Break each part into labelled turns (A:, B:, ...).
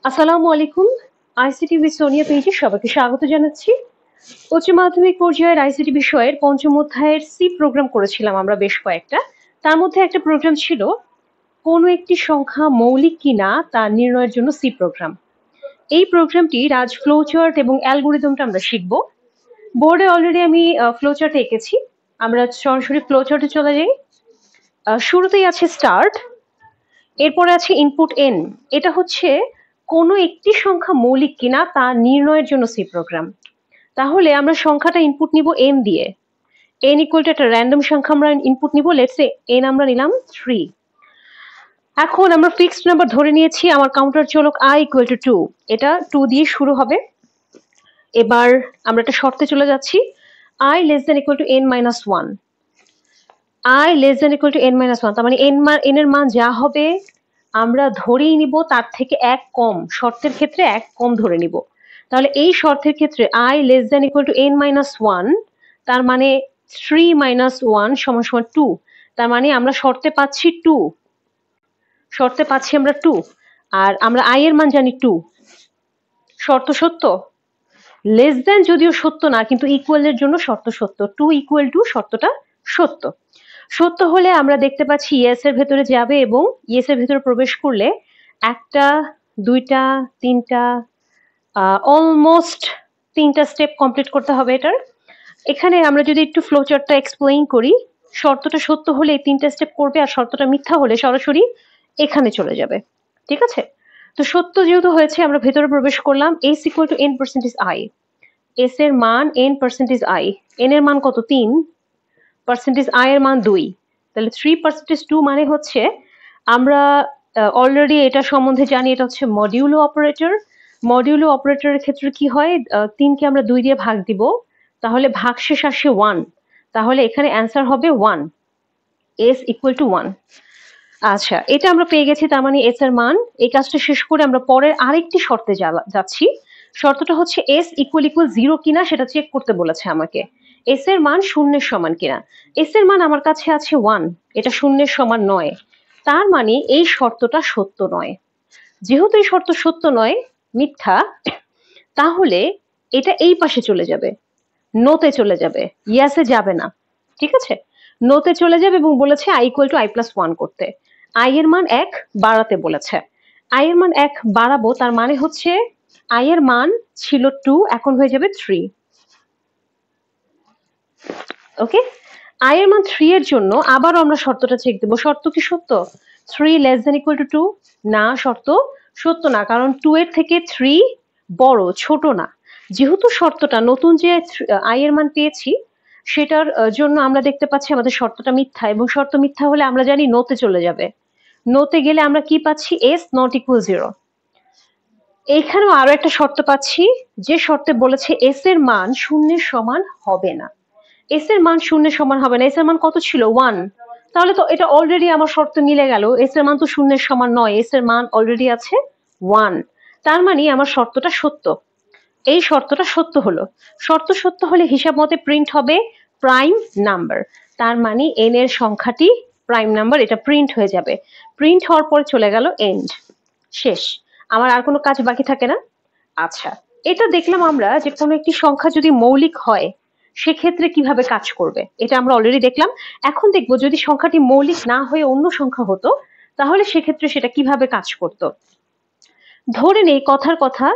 A: আসসালামু আলাইকুম। ICT with Sonia পেজে সবাইকে স্বাগত জানাচ্ছি। উচ্চ মাধ্যমিক পর্যায়ের আইসিটি বিষয়ের পঞ্চম অধ্যায়ের সি প্রোগ্রাম করেছিলাম আমরা বেশ কয়েকটা। তার মধ্যে একটা প্রোগ্রাম ছিল কোনো একটি সংখ্যা মৌলিক কিনা তা নির্ণয়ের জন্য সি প্রোগ্রাম। এই প্রোগ্রামটি রাজ ফ্লোচার্ট এবং অ্যালগোরিদমটা আমরা শিখব। বোর্ডে অলরেডি আমি ফ্লোচার্ট এঁকেছি। আমরা সরাসরি ফ্লোচার্টে চলে যাই। শুরুতেই আছে স্টার্ট, এরপরে আছে ইনপুট এন। এটা হচ্ছে কোনো একটি সংখ্যা মৌলিক কিনা তা নির্ণয়ের জন্য সি প্রোগ্রাম। তাহলে আমরা সংখ্যাটা ইনপুট নিব এন দিয়ে। এন ইকুয়াল টু একটা র্যান্ডম সংখ্যা আমরা ইনপুট নিব, লেটস সে এন আমরা নিলাম 3। এখন আমরা ফিক্সড নাম্বার ধরে নিয়েছি, আমার কাউন্টার চলক আই ইকুয়াল টু 2, এটা 2 দিয়ে শুরু হবে। এবার আমরা একটা শর্তে চলে যাচ্ছি, I less than equal to N minus 1। I less than equal to N minus 1, তার মানে এন এর মান যা হবে আমরা ধরেই নিব তার থেকে এক কম, শর্তের ক্ষেত্রে এক কম ধরে নিব। তাহলে এই শর্তের ক্ষেত্রে I less than equal to N minus 1, তার মানে 3 মাইনাস 1 সমান সমান 2। তার মানে আমরা শর্তে পাচ্ছি 2, শর্তে পাচ্ছি আমরা 2, আর আমরা আই এর মান জানি 2। শর্ত সত্য? লেস দেন যদিও সত্য না, কিন্তু ইকুয়াল এর জন্য শর্ত সত্য। 2 ইকুয়াল টু শর্তটা সত্য। সত্য হলে আমরা দেখতে পাচ্ছি ইয়েস এর ভেতরে যাবে এবং ইয়েস এর ভেতরে প্রবেশ করলে একটা, দুইটা, তিনটা, অলমোস্ট 3টা স্টেপ কমপ্লিট করতে হবে এটার। এখানে আমরা যদি একটু ফ্লোচার্টটা এক্সপ্লেইন করি, শর্তটা সত্য হলে এই 3টা স্টেপ করবে, আর শর্তটা মিথ্যা হলে সরাসরি এখানে চলে যাবে। ঠিক আছে? তো সত্য যেহেতু হয়েছে আমরা ভেতরে প্রবেশ করলাম। S equal to N percentage I. S এর মান এন পার্সেন্টেজ আই। এন এর মান কত? 3, পার্সেন্টেজ আই এর মান 2। তাহলে 3%2 মানে হচ্ছে আমরা অলরেডি এটা সম্বন্ধে জানি, এটা হচ্ছে মডিউলো অপারেটর। মডিউলো অপারেটরের ক্ষেত্রে কি হয়, 3কে আমরা 2 দিয়ে ভাগ দিব, তাহলে ভাগশেষ আসে 1, তাহলে এখানে অ্যান্সার হবে 1, এস ইকুয়াল টু 1। আচ্ছা, এটা আমরা পেয়ে গেছি, তার মানে এস এর মান। এই কাজটা শেষ করে আমরা পরের আরেকটি শর্তে যাচ্ছি। শর্তটা হচ্ছে এস ইকুয়াল 0 কিনা সেটা চেক করতে বলেছে আমাকে। এস এর মান শূন্যের সমান কিনা। এস এর মান আমার কাছে আছে 1, এটা শূন্যের সমান নয়, তার মানে এই শর্তটা সত্য নয়। যেহেতু এই শর্ত সত্য নয়, মিথ্যা, তাহলে এটা এই পাশে চলে যাবে, নোতে চলে যাবে, ইয়াসে যাবে না। ঠিক আছে? নোতে চলে যাবে এবং বলেছে I equal to I plus 1 করতে। আই এর মান 1 বাড়াতে বলেছে। আই এর মান 1 বাড়াবো, তার মানে হচ্ছে আই এর মান ছিল 2, এখন হয়ে যাবে 3। ওকে? আই এর মান 3 এর জন্য আবার আমরা শর্তটা চেক দেব। শর্ত কি সত্য? 3 লেস দেন ইকুয়াল টু 2? না, শর্ত সত্য না, কারণ 2 এর থেকে 3 বড়, ছোট না। যেহেতু শর্তটা নতুন যে আই এর মান পেয়েছি সেটার জন্য আমরা দেখতে পাচ্ছি আমাদের শর্তটা মিথ্যা, এবং শর্ত মিথ্যা হলে আমরা জানি নোতে চলে যাবে। নোতে গেলে আমরা কি পাচ্ছি? S not equal 0। এইখানেও আরো একটা শর্ত পাচ্ছি, যে শর্তে বলেছে এস এর মান শূন্যের সমান হবে না। এস এর মান শূন্যের সমান হবে না। এস এর মান কত ছিল? 1। তাহলে তো এটা অলরেডি আমার শর্ত মিলে গেল, এস এর মান তো শূন্যের সমান নয়, এস এর মান অলরেডি আছে 1। তার মানে আমার শর্তটা সত্য। এই শর্তটা সত্য হলো। শর্ত সত্য হলে হিসাব মতে প্রিন্ট হবে প্রাইম নাম্বার। তার মানে এন এর সংখ্যাটি প্রাইম নাম্বার, এটা প্রিন্ট হয়ে যাবে। প্রিন্ট হওয়ার পরে চলে গেল এন্ড, শেষ। আমার আর কোনো কাজ বাকি থাকে না। আচ্ছা, এটা দেখলাম আমরা যে কোনো একটি সংখ্যা যদি মৌলিক হয় সেক্ষেত্রে কিভাবে কাজ করবে, এটা আমরা অলরেডি দেখলাম। এখন দেখবো যদি সংখ্যাটি মৌলিক না হয়ে অন্য সংখ্যা হতো, তাহলে সেক্ষেত্রে সেটা কিভাবে কাজ করতো। ধরে নেই কথার কথা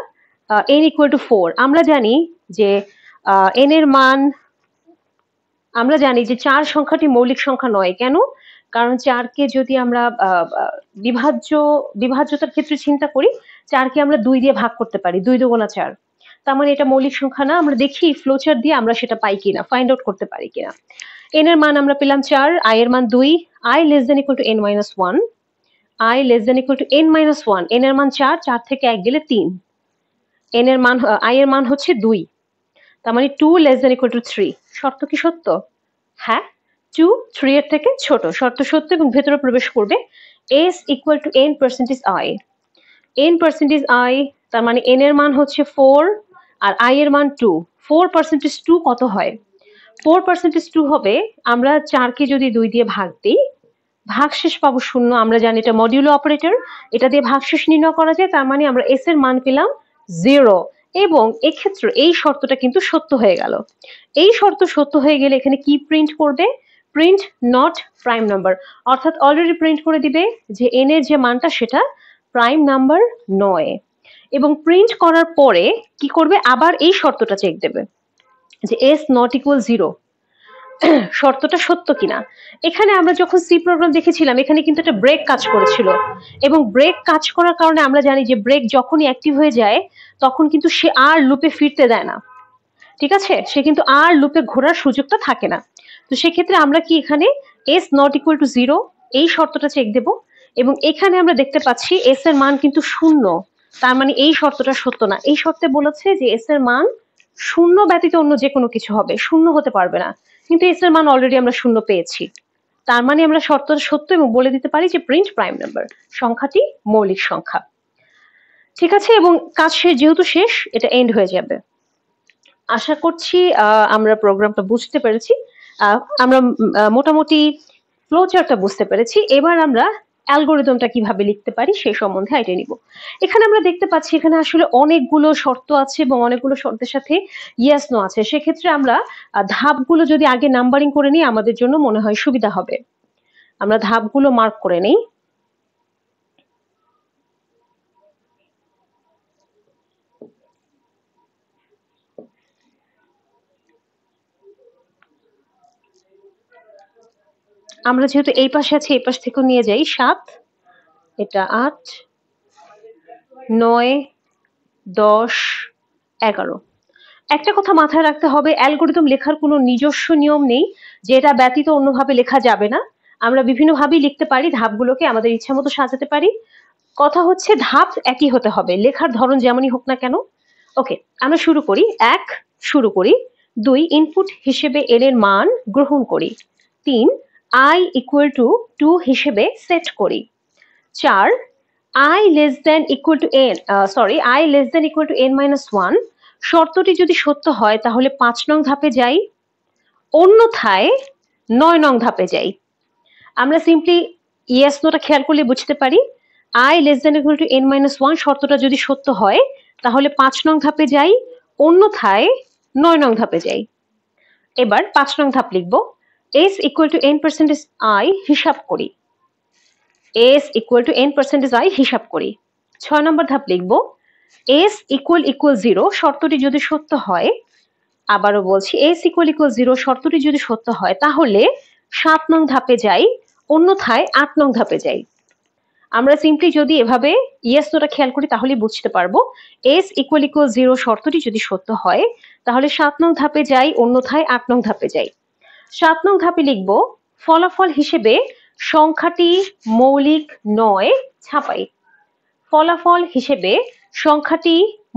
A: n ইকুয়াল টু 4। আমরা জানি যে n এর মান, আমরা জানি যে 4 সংখ্যাটি মৌলিক সংখ্যা নয়। কেন? কারণ 4কে যদি আমরা বিভাজ্যতার ক্ষেত্রে চিন্তা করি, 4কে আমরা 2 দিয়ে ভাগ করতে পারি, 2 দুগুণা 4। তার মানে এটা মৌলিক সংখ্যা না। আমরা দেখি ফ্লোচার্ট দিয়ে আমরা সেটা পাই কিনা, ফাইন্ড আউট করতে পারি কিনা। n এর মান আমরা পেলাম 4, i এর মান 2, i less than equal to n minus 1, i less than equal to n minus 1, n এর মান 4, 4 থেকে 1 গেলে 3, n এর মান i এর মান হচ্ছে 2, তার মানে 2 লেস দেন ইকুয়াল টু 3। শর্ত কি সত্য? হ্যাঁ, 2 3 এর থেকে ছোট। শর্ত সত্য এবং ভেতরে প্রবেশ করবে। s equal to n percentage i। n percentage i, তার মানে n এর মান হচ্ছে 4 আর i এর মান 2। 4% 2 কত হয়? 4% 2 হবে, আমরা 4কে যদি 2 দিয়ে ভাগ দিই ভাগশেষ পাবো 0, আমরা জানি এটা মডিউলো অপারেটর, এটা দিয়ে ভাগশেষ নির্ণয় করা যায়, তার মানে আমরা s এর মান পেলাম 0। এবং এক্ষেত্রে এই শর্তটা কিন্তু সত্য হয়ে গেল। এই শর্ত সত্য হয়ে গেলে এখানে কি প্রিন্ট করবে? প্রিন্ট নট প্রাইম নাম্বার, অর্থাৎ অলরেডি প্রিন্ট করে দিবে যে n এর যে মানটা সেটা প্রাইম নাম্বার নয়। এবং প্রিন্ট করার পরে কি করবে? আবার এই শর্তটা চেক দেবে যে s নট ইকুয়াল 0 শর্তটা সত্য কিনা। এখানে আমরা যখন সি প্রোগ্রাম দেখেছিলাম এখানে কিন্তু একটা ব্রেক কাজ করেছিল, এবং ব্রেক কাজ করার কারণে আমরা জানি যে ব্রেক যখনই অ্যাক্টিভ হয়ে যায় তখন কিন্তু সে আর লুপে ফিরতে দেয় না, ঠিক আছে? সে কিন্তু আর লুপে ঘোরার সুযোগটা থাকে না। তো সেক্ষেত্রে আমরা কি এখানে s নট ইকুয়াল টু 0 এই শর্তটা চেক দেব, এবং এখানে আমরা দেখতে পাচ্ছি s এর মান কিন্তু 0, তার মানে এই শর্তটা সত্য না। এই শর্তে বলেছে যে s এর মান 0 ব্যতীত অন্য যে কোনো কিছু হবে, 0 হতে পারবে না, কিন্তু s এর মান অলরেডি আমরা 0 পেয়েছি, তার মানে আমরা শর্তটা সত্য এবং বলে দিতে পারি যে প্রিন্ট প্রাইম নাম্বার, সংখ্যাটি মৌলিক সংখ্যা, ঠিক আছে? এবং কাজ শেষ, যেহেতু শেষ এটা এন্ড হয়ে যাবে। আশা করছি আমরা প্রোগ্রামটা বুঝতে পেরেছি, আমরা মোটামুটি ফ্লোচার্টটা বুঝতে পেরেছি। এবার আমরা অ্যালগোরিদমটা কিভাবে লিখতে পারি সেই সম্বন্ধে আইডিয়া নিব। এখানে আমরা দেখতে পাচ্ছি এখানে আসলে অনেকগুলো শর্ত আছে এবং অনেকগুলো শর্তের সাথে ইয়েস নো আছে। সেক্ষেত্রে আমরা ধাপগুলো যদি আগে নাম্বারিং করে নিই আমাদের জন্য মনে হয় সুবিধা হবে। আমরা ধাপগুলো মার্ক করে নিই। আমরা যেহেতু এই পাশে আছি এই পাশ থেকেও নিয়ে যাই, 7, এটা 8, 9, 10, 11। একটা কথা মাথায় রাখতে হবে, অ্যালগোরিদম লেখার কোনো নিজস্ব নিয়ম নেই যে এটা ব্যতীত অন্যভাবে লেখা যাবে না। আমরা বিভিন্নভাবেই লিখতে পারি, ধাপগুলোকে আমাদের ইচ্ছা মতো সাজাতে পারি। কথা হচ্ছে ধাপ একই হতে হবে, লেখার ধরন যেমনই হোক না কেন। ওকে, আমরা শুরু করি। 1 শুরু করি। 2 ইনপুট হিসেবে n এর মান গ্রহণ করি। 3 i ইকুয়াল টু 2 হিসেবে সেট করি। 4 i less than equal to n i less than equal to n minus 1 শর্তটি যদি সত্য হয় তাহলে 5 নং ধাপে যাই, অন্যথায় 9 নং ধাপে যাই। আমরা সিম্পলি ইয়েস নোটা খেয়াল করলে বুঝতে পারি i less than equal to n minus 1 শর্তটা যদি সত্য হয় তাহলে 5 নং ধাপে যাই, অন্যথায় 9 নং ধাপে যাই। এবার 5 নং ধাপ লিখব। s equal to n percentage i হিসাব করি। s equal to n percentage i হিসাব করি। 6 নম্বর ধাপ লিখব। s ইকুয়াল 0 শর্তটি যদি সত্য হয়, আবারও বলছি s ইকুয়াল 0 শর্তটি যদি সত্য হয় তাহলে 7 নং ধাপে যাই, অন্যথায় 8 নং ধাপে যাই। আমরা সিম্পলি যদি এভাবে ইয়েস নোটা খেয়াল করি তাহলেই বুঝতে পারবো s ইকুয়াল 0 শর্তটি যদি সত্য হয় তাহলে 7 নং ধাপে যাই, অন্যথায় 8 নং ধাপে যাই। 7 নং ধাপে লিখব ফলাফল হিসেবে সংখ্যাটি মৌলিক নয় ছাপাই। ফলাফল হিসেবে সংখ্যাটি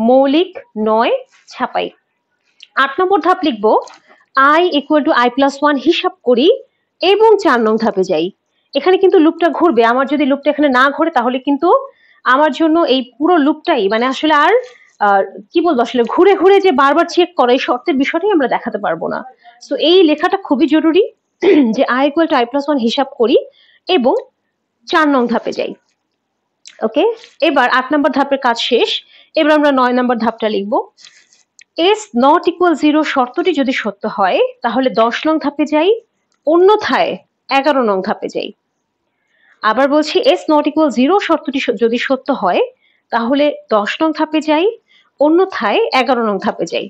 A: মৌলিক নয় ছাপাই। 8 নম্বর ধাপ লিখব i equal to i plus 1 হিসাব করি এবং 4 নং ধাপে যাই। এখানে কিন্তু লুপটা ঘুরবে, আমার যদি লুপটা এখানে না ঘোরে তাহলে কিন্তু আমার জন্য এই পুরো লুপটাই মানে আসলে আর কি বলবো, আসলে ঘুরে ঘুরে যে বারবার চেক করা এই শর্তের বিষয়টাই আমরা দেখাতে পারবো না। সো এই লেখাটা খুবই জরুরি যে i equal to i plus 1 হিসাব করি এবং 4 নং ধাপে যাই। ওকে, এবার 8 নম্বর ধাপের কাজ শেষ। এবার আমরা 9 নম্বর ধাপটা লিখব। s নট ইকুয়াল 0 শর্তটি যদি সত্য হয় তাহলে 10 নং ধাপে যাই, অন্যথায় 11 নং ধাপে যাই। আবার বলছি s নট ইকুয়াল 0 শর্তটি যদি সত্য হয় তাহলে 10 নং ধাপে যাই, অন্যথায় 11 নং ধাপে যাই।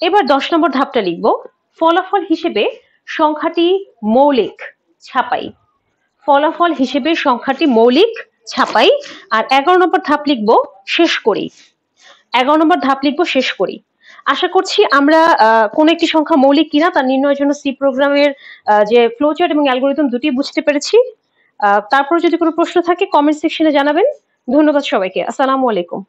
A: এবার 10 নম্বর ধাপটা লিখব। ফলাফল হিসেবে সংখ্যাটি মৌলিক ছাপাই। ফলাফল হিসেবে সংখ্যাটি মৌলিক ছাপাই। আর 11 নম্বর ধাপ লিখব শেষ করি। 11 নম্বর ধাপ লিখব শেষ করি। আশা করছি আমরা কোন একটি সংখ্যা মৌলিক কিনা তা নির্ণয়ের জন্য সি প্রোগ্রামের যে ফ্লোচার্ট এবং অ্যালগোরিদম দুটি বুঝতে পেরেছি। তারপর যদি কোনো প্রশ্ন থাকে কমেন্ট সেকশনে জানাবেন। ধন্যবাদ সবাইকে। আসসালামু আলাইকুম।